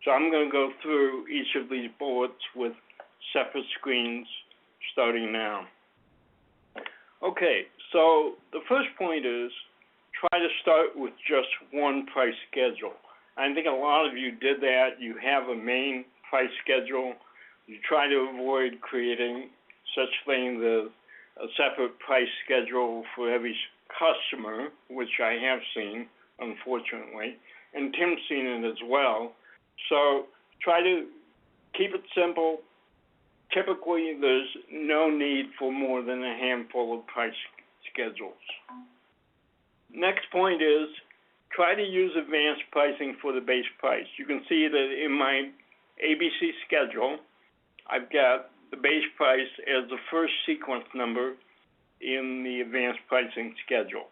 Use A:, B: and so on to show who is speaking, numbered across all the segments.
A: So I'm going to go through each of these bullets with separate screens starting now. Okay, so the first point is try to start with just one price schedule. I think a lot of you did that. You have a main price schedule. You try to avoid creating such things as a separate price schedule for every customer, which I have seen, unfortunately, and Tim's seen it as well. So try to keep it simple. Typically, there's no need for more than a handful of price schedules. Next point is try to use advanced pricing for the base price. You can see that in my ABC schedule, I've got the base price as the first sequence number in the advanced pricing schedule.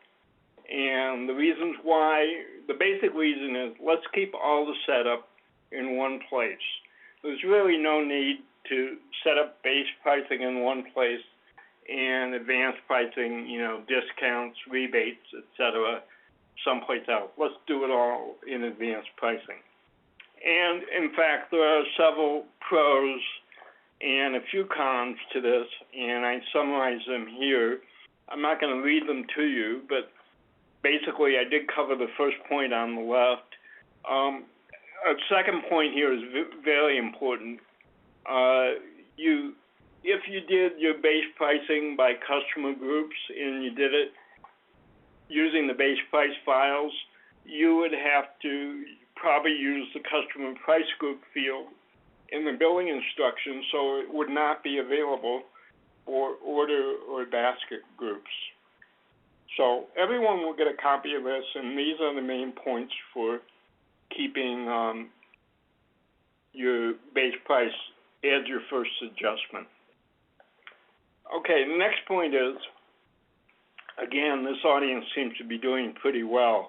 A: And the reasons why, the basic reason is let's keep all the setup in one place. There's really no need to set up base pricing in one place and advanced pricing, discounts, rebates, etc., someplace else. Let's do it all in advanced pricing. And in fact, there are several pros and a few cons to this, and I summarize them here. I'm not going to read them to you, but basically I did cover the first point on the left. A second point here is very important. If you did your base pricing by customer groups and you did it using the base price files, you would have to probably use the customer price group field in the billing instructions, so it would not be available for order or basket groups. So everyone will get a copy of this, and these are the main points for keeping your base price as your first adjustment. Okay, the next point is, again, this audience seems to be doing pretty well.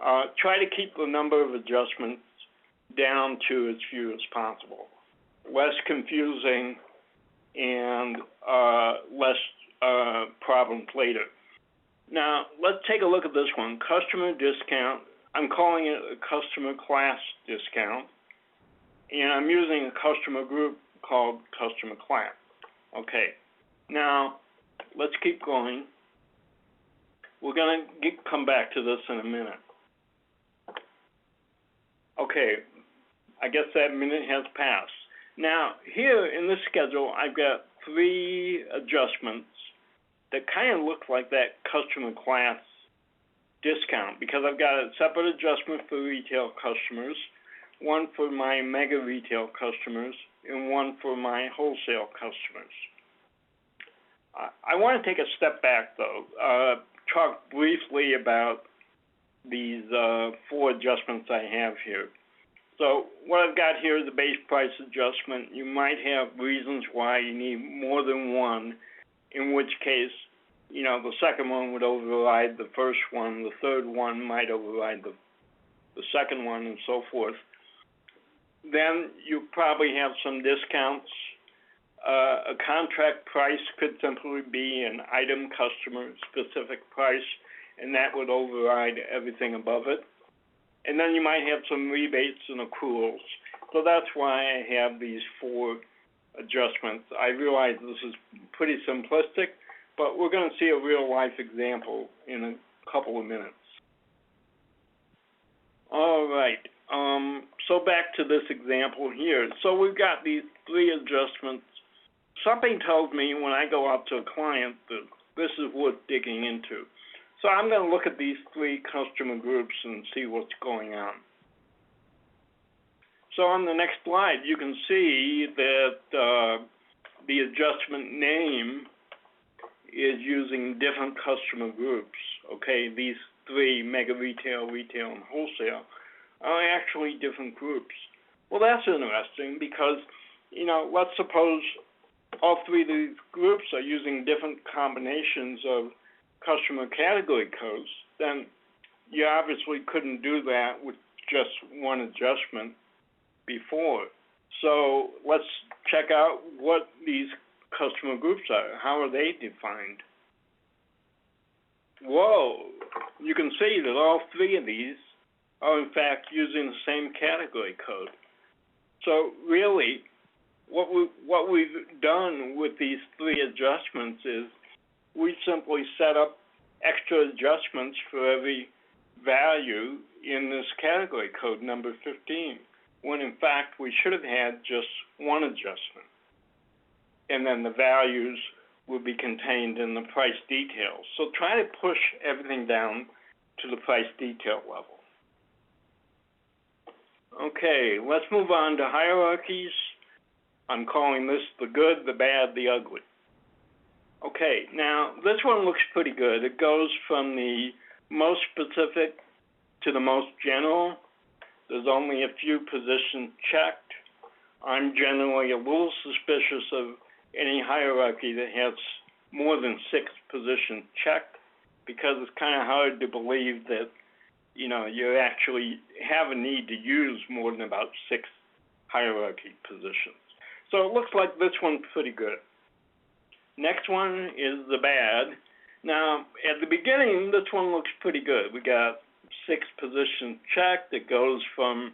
A: Try to keep the number of adjustments down to as few as possible. Less confusing and less problems later. Now, let's take a look at this one. Customer discount. I'm calling it a customer class discount, and I'm using a customer group called customer class. Okay. Now, let's keep going. We're going to come back to this in a minute. Okay, I guess that minute has passed. Now, here in this schedule, I've got 3 adjustments that kind of look like that customer class discount, because I've got a separate adjustment for retail customers, one for my mega retail customers, and one for my wholesale customers. I want to take a step back, though, talk briefly about these 4 adjustments I have here. So what I've got here is the base price adjustment. You might have reasons why you need more than one, in which case, the second one would override the first one, the third one might override the second one, and so forth. Then you probably have some discounts. A contract price could simply be an item customer specific price, and that would override everything above it. And then you might have some rebates and accruals. So that's why I have these 4 adjustments. I realize this is pretty simplistic, but we're going to see a real life example in a couple of minutes. All right. So back to this example here. So we've got these 3 adjustments. Something tells me when I go out to a client that this is worth digging into. So I'm going to look at these 3 customer groups and see what's going on. So on the next slide, you can see that the adjustment name is using different customer groups. Okay, these 3, mega retail, retail, and wholesale, are actually different groups. Well, that's interesting because, let's suppose all 3 of these groups are using different combinations of customer category codes. Then you obviously couldn't do that with just one adjustment before. So let's check out what these customer groups are. How are they defined? Whoa, you can see that all 3 of these are in fact using the same category code. So really, what we've done with these three adjustments is we simply set up extra adjustments for every value in this category code number 15, when in fact we should have had just one adjustment. And then the values will be contained in the price details. So try to push everything down to the price detail level. Okay, let's move on to hierarchies. I'm calling this the good, the bad, the ugly. Okay, now this one looks pretty good. It goes from the most specific to the most general. There's only a few positions checked. I'm generally a little suspicious of any hierarchy that has more than 6 positions checked, because it's kind of hard to believe that, you know, you actually have a need to use more than about 6 hierarchy positions. So it looks like this one's pretty good. Next one is the bad. Now, at the beginning, this one looks pretty good. We got 6 positions checked. It goes from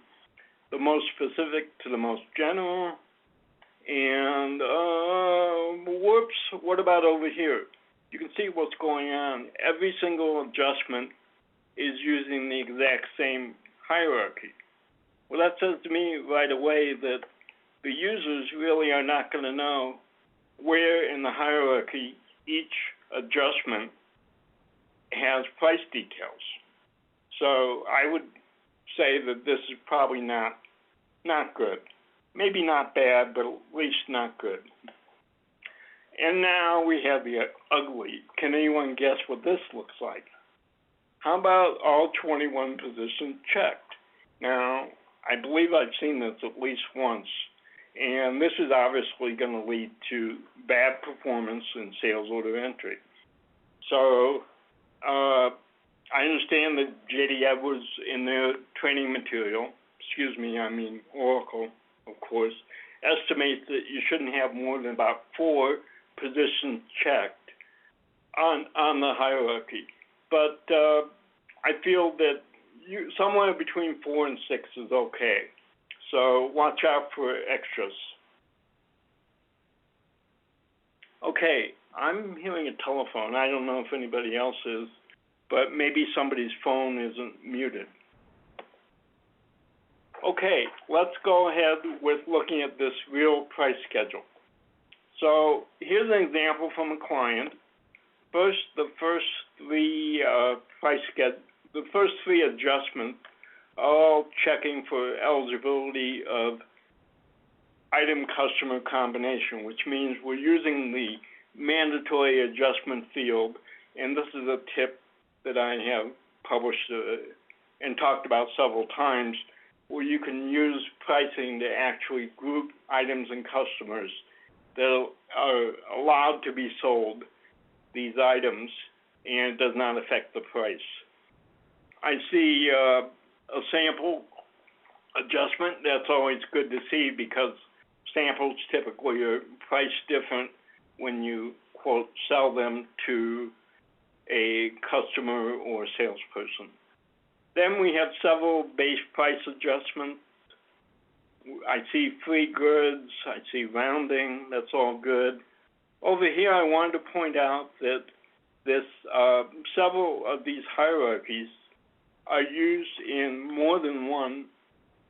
A: the most specific to the most general. And whoops, what about over here? You can see what's going on. Every single adjustment is using the exact same hierarchy. Well, that says to me right away that the users really are not going to know where in the hierarchy each adjustment has price details. So I would say that this is probably not good. Maybe not bad, but at least not good. And now we have the ugly. Can anyone guess what this looks like? How about all 21 positions checked? Now, I believe I've seen this at least once, and this is obviously going to lead to bad performance in sales order entry. So I understand that J.D. Edwards in their training material, Oracle, of course, estimates that you shouldn't have more than about 4 positions checked on the hierarchy. But I feel that somewhere between 4 and 6 is okay. So watch out for extras. Okay, I'm hearing a telephone. I don't know if anybody else is, but maybe somebody's phone isn't muted. Okay, let's go ahead with looking at this real price schedule. So here's an example from a client. The first three adjustments are all checking for eligibility of item customer combination, which means we're using the mandatory adjustment field, and this is a tip that I have published and talked about several times, where you can use pricing to actually group items and customers that are allowed to be sold, these items, and it does not affect the price. I see a sample adjustment. That's always good to see, because samples typically are priced different when you, quote, sell them to a customer or salesperson. Then we have several base price adjustments. I see free goods, I see rounding, that's all good. Over here, I wanted to point out that several of these hierarchies are used in more than one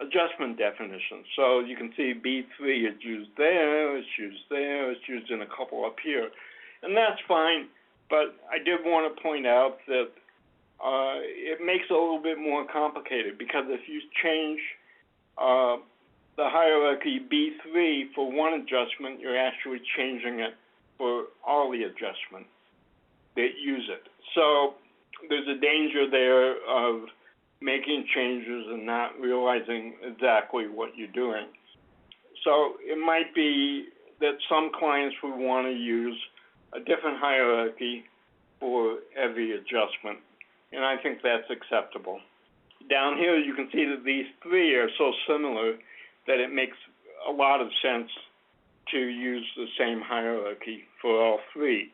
A: adjustment definition. So you can see B3 is used there, it's used there, it's used in a couple up here. And that's fine, but I did want to point out that it makes it a little bit more complicated, because if you change the hierarchy B3 for one adjustment, you're actually changing it for all the adjustments that use it. So there's a danger there of making changes and not realizing exactly what you're doing. So it might be that some clients would want to use a different hierarchy for every adjustment, and I think that's acceptable. Down here, you can see that these three are so similar that it makes a lot of sense to use the same hierarchy for all three.